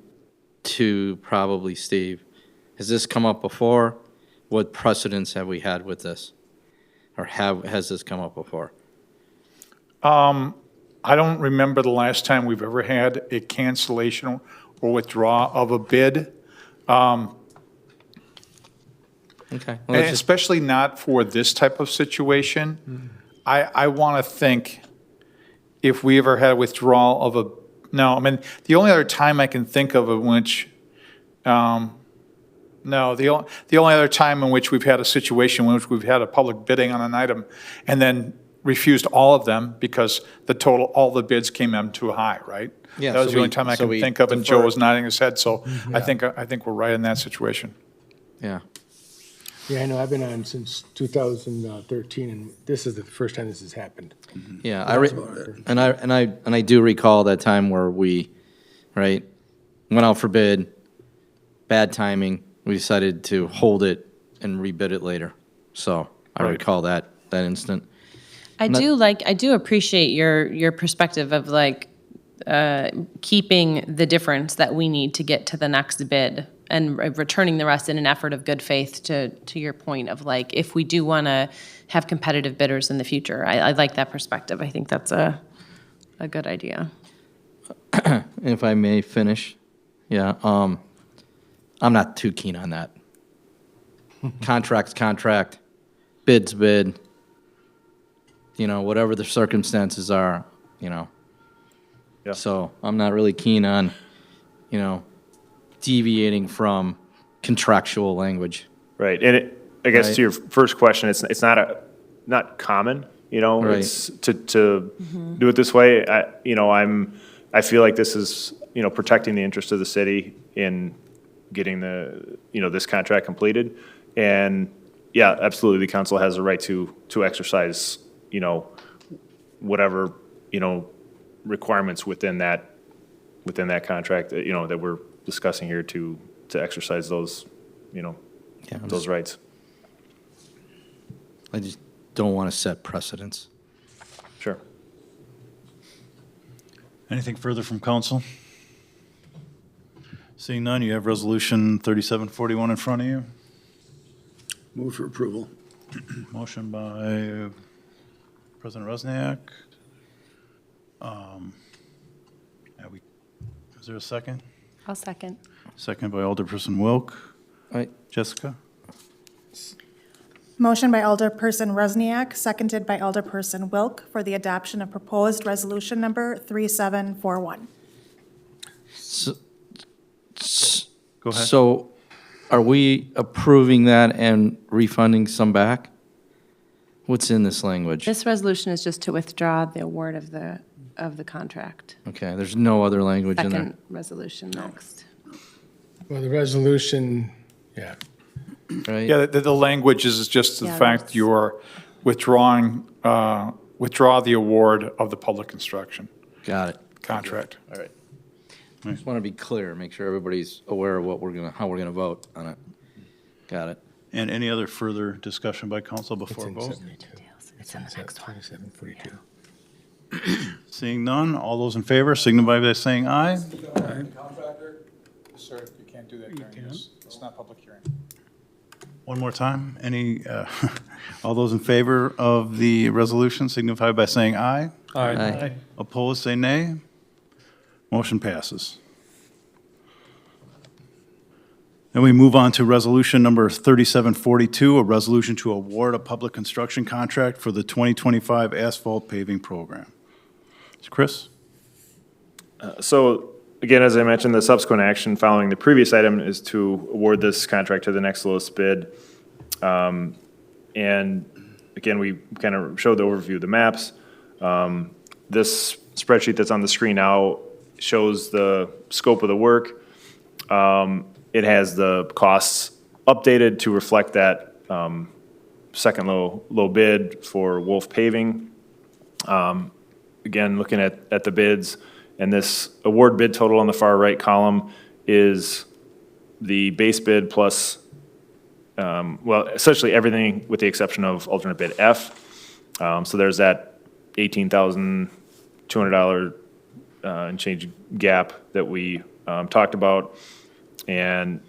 to probably Steve. Has this come up before? What precedents have we had with this? Or has this come up before? I don't remember the last time we've ever had a cancellation or withdraw of a bid. Okay. And Well, let's just- especially not for this type of situation. I want to think if we ever had a withdrawal of a, no, I mean, the only other time I can think of which, no, the only other time in which we've had a situation in which we've had a public bidding on an item and then refused all of them because all the bids came in too high, right? Yeah, That was so the only we- time I so can we think of, and Joe deferred. was nodding his head, so I think we're right in that situation. Yeah. Yeah, I know, I've been on since 2013, and this is the first time this has happened. Yeah, and I do recall that time where we, right, went out for bid, bad timing, we decided to hold it and rebid it later. So I Right. recall that instant. I do appreciate your perspective of like keeping the difference that we need to get to the next bid and returning the rest in an effort of good faith to your point of like, if we do want to have competitive bidders in the future. I like that perspective. I think that's a good idea. If I may finish, yeah, I'm not too keen on that. Contract's contract, bid's bid, whatever the circumstances are, Yeah. So I'm not really keen on, deviating from contractual language. Right, and I guess Right. to your first question, it's not common, Right. it's to do it this way. I feel like this is, protecting the interest of the city in getting this contract completed. And yeah, absolutely, the council has a right to exercise, whatever, requirements within that contract, that we're discussing here to exercise those, those rights. I just don't want to set precedents. Sure. Anything further from council? Seeing none, you have Resolution 3741 in front of you. Move for approval. Motion by President Rusniak. Is there a second? I'll second. Second by Alderperson Wilk. Right. Jessica? Motion by Alderperson Rusniak, seconded by Alderperson Wilk for the adoption of proposed resolution number 3741. Go ahead. So are we approving that and refunding some back? What's in this language? This resolution is just to withdraw the award of the contract. Okay, there's no other language in there? Second resolution next. Well, the resolution, yeah. Right? Yeah, the language is just the Yeah, fact that's- you are withdraw the award of the public construction Got it. contract. All right. Just want to be clear, make sure everybody's aware of how we're gonna vote on it. Got it. And any other further discussion by council It's before in vote? 72. It's in the next 2742. Seeing none, all those in favor signify by saying aye. Contractor? Sir, you can't do that during this. It's not public hearing. One more time, all those in favor of the resolution signify by saying aye. Aye. Opposed, say nay. Motion passes. Then we move on to resolution number 3742, a resolution to award a public construction contract for the 2025 asphalt paving program. Chris? So, again, as I mentioned, the subsequent action following the previous item is to award this contract to the next lowest bid. And again, we kind of showed the overview of the maps. This spreadsheet that's on the screen now shows the scope of the work. It has the costs updated to reflect that second low bid for Wolf Paving. Again, looking at the bids, and this award bid total on the far right column is the base bid plus, well, essentially everything with the exception of alternate bid F. So there's that $18,200 and change gap that we talked about. And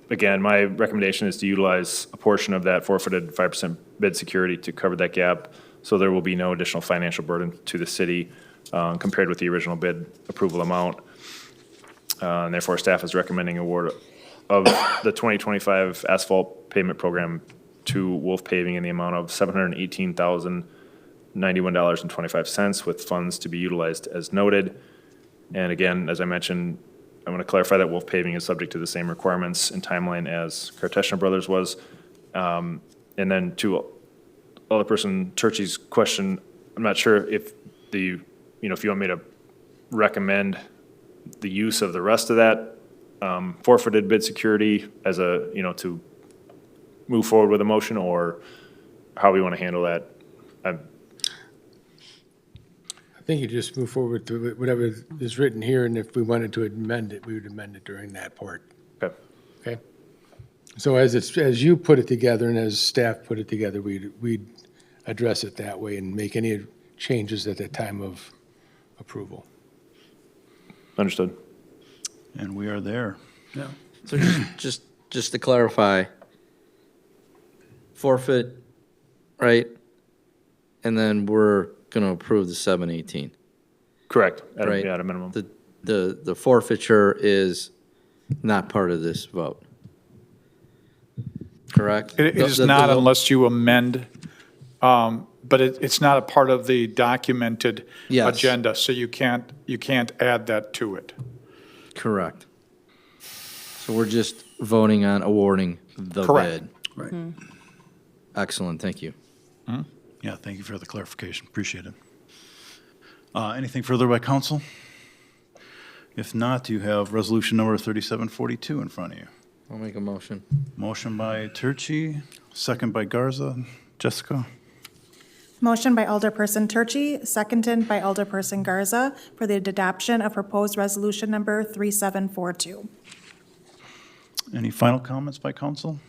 again, my recommendation is to utilize a portion of that forfeited 5% bid security to cover that gap, so there will be no additional financial burden to the city compared with the original bid approval amount. And therefore, staff is recommending award of the 2025 asphalt pavement program to Wolf Paving in the amount of $718,091.25 with funds to be utilized as noted. And again, as I mentioned, I want to clarify that Wolf Paving is subject to the same requirements and timeline as Karteshna Brothers was. And then to other person, Turchie's question, I'm not sure if if you want me to recommend the use of the rest of that forfeited bid security as to move forward with a motion, or how we want to handle that. I think you just move forward to whatever is written here, and if we wanted to amend it, we would amend it during that part. Okay. Okay? So as you put it together and as staff put it together, we'd address it that way and make any changes at the time of approval. Understood. And we are there. Yeah. So just to clarify, forfeit, right? And then we're going to approve the 718. Correct. At Right. a minimum. The forfeiture is not part of this vote. Correct? It is not unless you amend, but it's not a part of the documented Yes. agenda, so you can't add that to it. Correct. So we're just voting on awarding the Correct. bid. Right. Excellent, thank you. Yeah, thank you for the clarification. Appreciate it. Anything further by council? If not, you have resolution number 3742 in front of you. I'll make a motion. Motion by Turchi, second by Garza. Jessica? Motion by Alderperson Turchi, seconded by Alderperson Garza for the adoption of proposed resolution number 3742. Any final comments by council?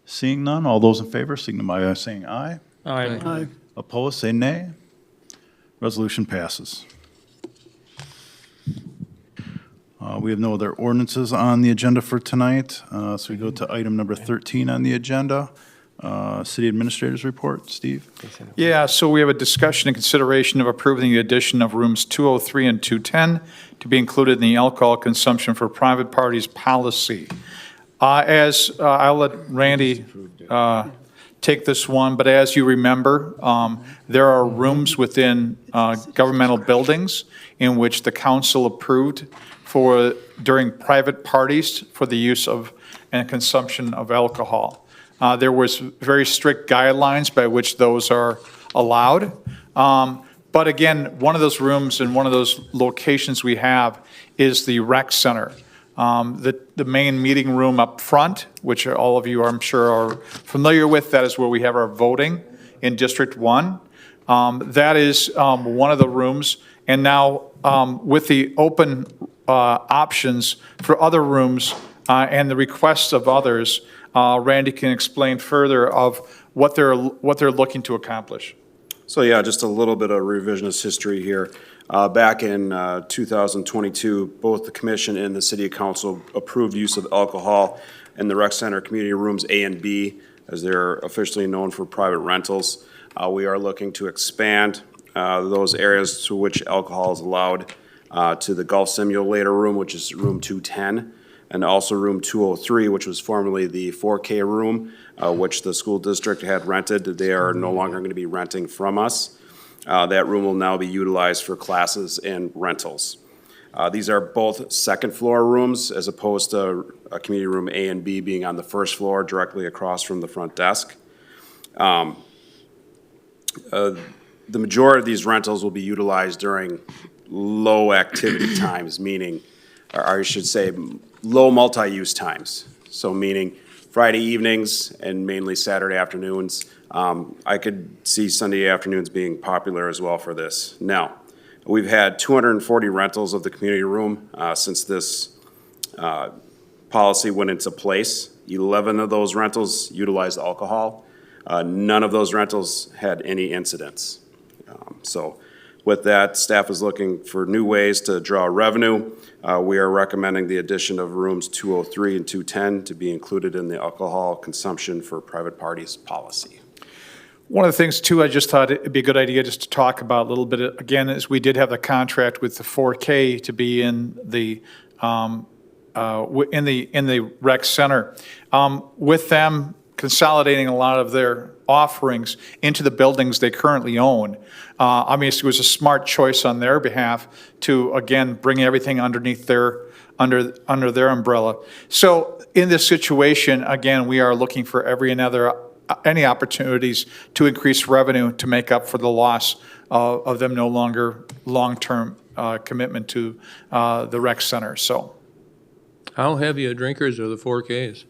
Seeing none, all those in favor signify by saying aye. Aye. Opposed, say nay. Resolution passes. We have no other ordinances on the agenda for tonight, so we go to item number 13 on the agenda. City Administrator's Report. Steve? Yeah, so we have a discussion and consideration of approving the addition of rooms 203 and 210 to be included in the alcohol consumption for private parties policy. I'll let Randy take this one, but as you remember, there are rooms within governmental buildings in which the council approved during private parties for the use of and consumption of alcohol. There was very strict guidelines by which those are allowed. But again, one of those rooms and one of those locations we have is the rec center. The main meeting room up front, which all of you, I'm sure, are familiar with, that is where we have our voting in District 1. That is one of the rooms. And now with the open options for other rooms and the requests of others, Randy can explain further of what they're looking to accomplish. So yeah, just a little bit of revisionist history here. Back in 2022, both the commission and the city council approved use of alcohol in the rec center community rooms A and B, as they're officially known for private rentals. We are looking to expand those areas to which alcohol is allowed to the golf simulator room, which is room 210, and also room 203, which was formerly the 4K room, which the school district had rented. They are no longer going to be renting from us. That room will now be utilized for classes and rentals. These are both second floor rooms as opposed to a community room A and B being on the first floor directly across from the front desk. The majority of these rentals will be utilized during low activity times, meaning, or I should say, low multi-use times. So meaning Friday evenings and mainly Saturday afternoons. I could see Sunday afternoons being popular as well for this. Now, we've had 240 rentals of the community room since this policy went into place. 11 of those rentals utilized alcohol. None of those rentals had any incidents. So With that, staff is looking for new ways to draw revenue. We are recommending the addition of rooms 203 and 210 to be included in the alcohol consumption for private parties policy. One of the things, too, I just thought it'd be a good idea just to talk about a little bit, again, is we did have the contract with the 4K to be in the rec center. With them consolidating a lot of their offerings into the buildings they currently own, obviously it was a smart choice on their behalf to, again, bring everything underneath under their umbrella. So in this situation, again, we are looking for any opportunities to increase revenue to make up for the loss of them no longer long-term commitment to the rec center. So, How heavy a drinkers are the 4Ks?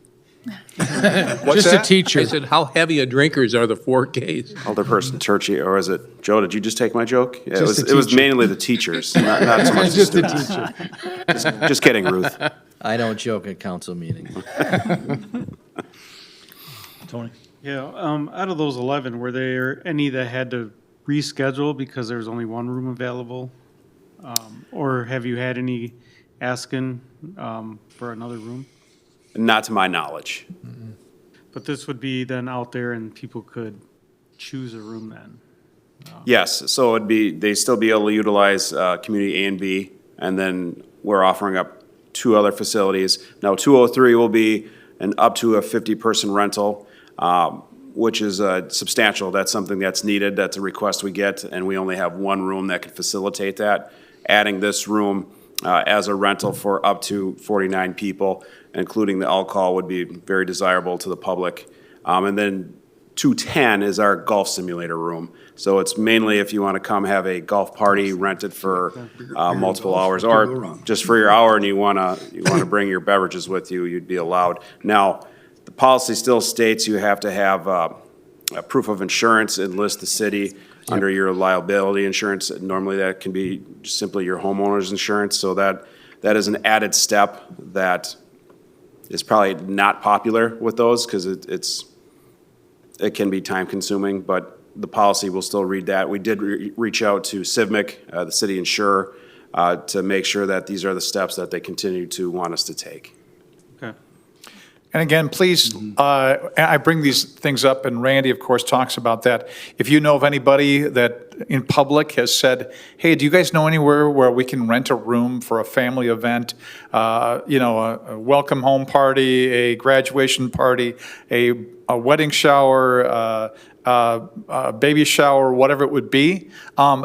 what's Just that? a teacher. I said, how heavy a drinkers are the 4Ks? Alderperson Turchi, or is it, Joe, did you just take my joke? Yeah, Just the it was teacher. mainly the teachers, not so much the Just a students. teacher. Just kidding, Ruth. I don't joke at council meetings. Tony? Yeah, out of those 11, were there any that had to reschedule because there was only one room available? Or have you had any asking for another room? Not to my knowledge. But this would be then out there and people could choose a room then? Yes, so they'd still be able to utilize community A and B, and then we're offering up 2 other facilities. Now, 203 will be up to a 50-person rental, which is substantial. That's something that's needed. That's a request we get, and we only have 1 room that can facilitate that. Adding this room as a rental for up to 49 people, including the alcohol, would be very desirable to the public. And then 210 is our golf simulator room. So it's mainly if you want to come have a golf party, rent it for multiple hours, or just for your hour and you want to bring your beverages with you, you'd be allowed. Now, the policy still states you have to have a proof of insurance and list the city under your liability insurance. Normally that can be simply your homeowner's insurance. So that is an added step that is probably not popular with those because it can be time consuming, but the policy will still read that. We did reach out to CIVMIC, the city insurer, to make sure that these are the steps that they continue to want us to take. Okay. And again, please, I bring these things up, and Randy, of course, talks about that. If you know of anybody that in public has said, hey, do you guys know anywhere where we can rent a room for a family event, a welcome home party, a graduation party, a wedding shower, a baby shower, whatever it would be.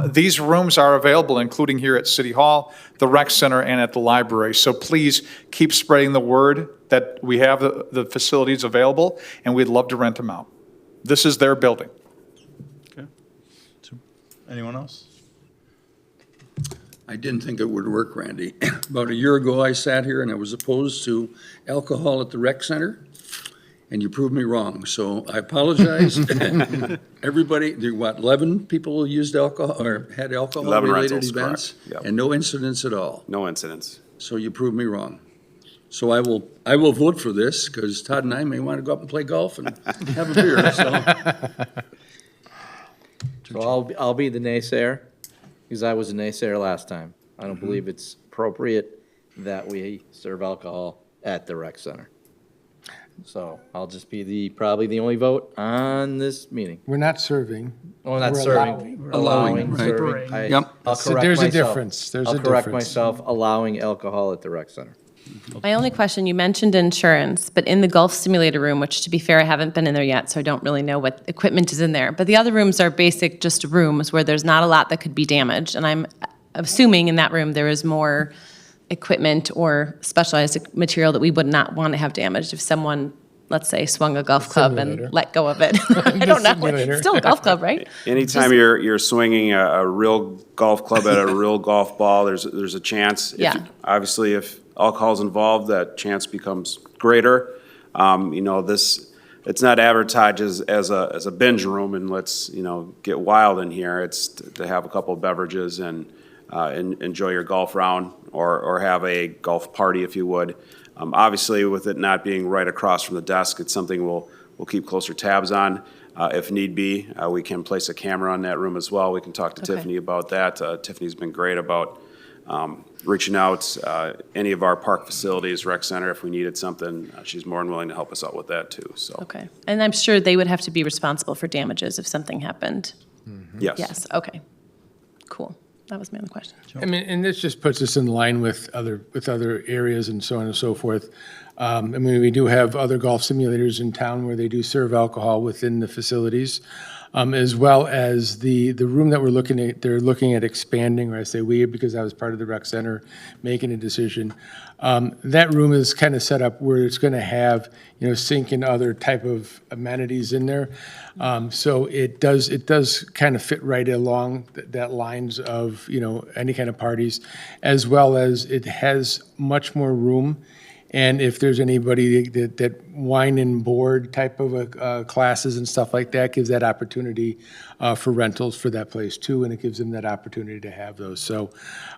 These rooms are available, including here at City Hall, the rec center, and at the library. So please keep spreading the word that we have the facilities available, and we'd love to rent them out. This is their building. Anyone else? I didn't think it would work, Randy. About a year ago, I sat here and I was opposed to alcohol at the rec center, and you proved me wrong, so I apologize. Everybody, 11 people used alcohol, or had 11 alcohol-related rentals, events? correct. Yep. And no incidents at all? No incidents. So you proved me wrong. So I will vote for this, because Todd and I may want to go up and play golf and have a beer, so. So I'll be the naysayer, because I was a naysayer last time. I don't believe it's appropriate that we serve alcohol at the rec center. So I'll just be probably the only vote on this meeting. We're not serving. Oh, not We're serving, allowing, right. serving. Yep. I'll correct There's a myself. difference. There's I'll a correct difference. myself, allowing alcohol at the rec center. My only question, you mentioned insurance, but in the golf simulator room, which to be fair, I haven't been in there yet, so I don't really know what equipment is in there. But the other rooms are basic, just rooms where there's not a lot that could be damaged. And I'm assuming in that room there is more equipment or specialized material that we would not want to have damaged if someone, let's say, swung a golf club simulator. and let go of it. I don't know. simulator. It's still a golf club, right? Anytime you're swinging a real golf club at a real golf ball, there's a chance. Yeah. Obviously, if alcohol's involved, that chance becomes greater. It's not advertised as a binge room and let's, get wild in here. It's to have a couple of beverages and enjoy your golf round or have a golf party, if you would. Obviously, with it not being right across from the desk, it's something we'll keep closer tabs on. If need be, we can place a camera on that room as well. We can talk to Okay. Tiffany about that. Tiffany's been great about reaching out, any of our park facilities, rec center, if we needed something, she's more than willing to help us out with that too, so. Okay. And I'm sure they would have to be responsible for damages if something happened. Yes. Yes, okay. Cool. That was my only question. I mean, and this just puts us in line with other areas and so on and so forth. I mean, we do have other golf simulators in town where they do serve alcohol within the facilities, as well as the room that they're looking at expanding, or I say we, because I was part of the rec center making a decision. That room is kind of set up where it's going to have, sink and other type of amenities in there. So it does kind of fit right along that lines of, any kind of parties, as well as it has much more room. And if there's anybody that wine and board type of classes and stuff like that, gives that opportunity for rentals for that place too, and it gives them that opportunity to have those. So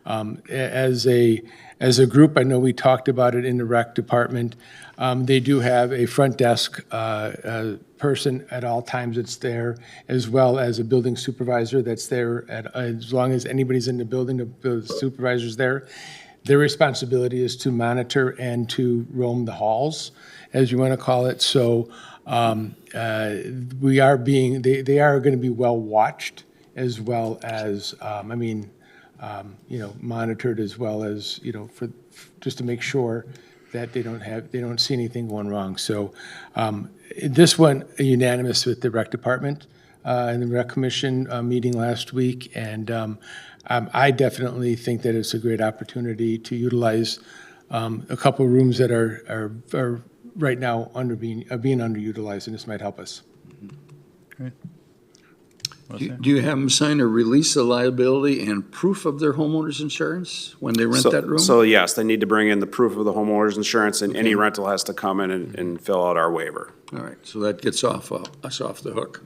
as a group, I know we talked about it in the rec department. They do have a front desk person at all times that's there, as well as a building supervisor that's there as long as anybody's in the building, the supervisor's there. Their responsibility is to monitor and to roam the halls, as you want to call it. So they are going to be well watched, as well as, monitored, as well as, just to make sure that they don't see anything going wrong. So this one unanimous with the rec department and the rec commission meeting last week, and I definitely think that it's a great opportunity to utilize a couple of rooms that are right now being underutilized, and this might help us. Great. Do you have them sign a release of liability and proof of their homeowner's insurance when they rent that room? So yes, they need to bring in the proof of the homeowner's insurance, and any rental has to come in and fill out our waiver. All right, so that gets us off the hook.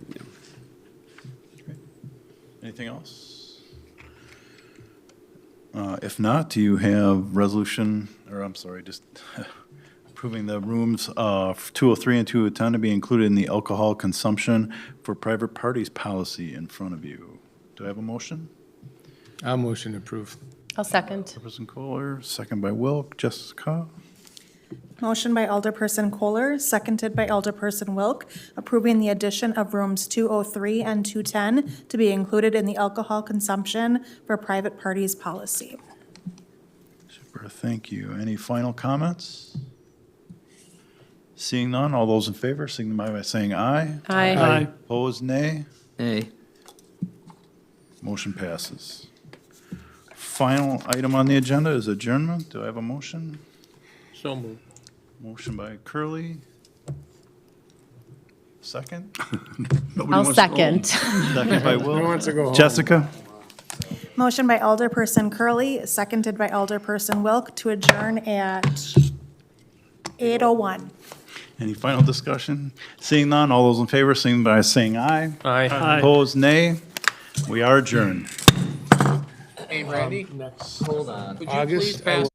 Anything else? If not, do you have just approving the rooms 203 and 210 to be included in the alcohol consumption for private parties policy in front of you? Do I have a motion? I'll motion to approve. I'll second. Alderperson Kohler, second by Wilk. Jessica? Motion by Alderperson Kohler, seconded by Alderperson Wilk, approving the addition of rooms 203 and 210 to be included in the alcohol consumption for private parties policy. Super, thank you. Any final comments? Seeing none, all those in favor signify by saying aye. Aye. Opposed, nay. Nay. Motion passes. Final item on the agenda is adjournment. Do I have a motion? So moved. Motion by Curley. Second? I'll second. Second by Will. Who wants to go home? Jessica? Motion by Alderperson Curley, seconded by Alderperson Wilk to adjourn at 8:01. Any final discussion? Seeing none, all those in favor signify by saying aye. Aye. Opposed, nay. We are adjourned. Hey, Randy, Next hold on. Would you August, please pass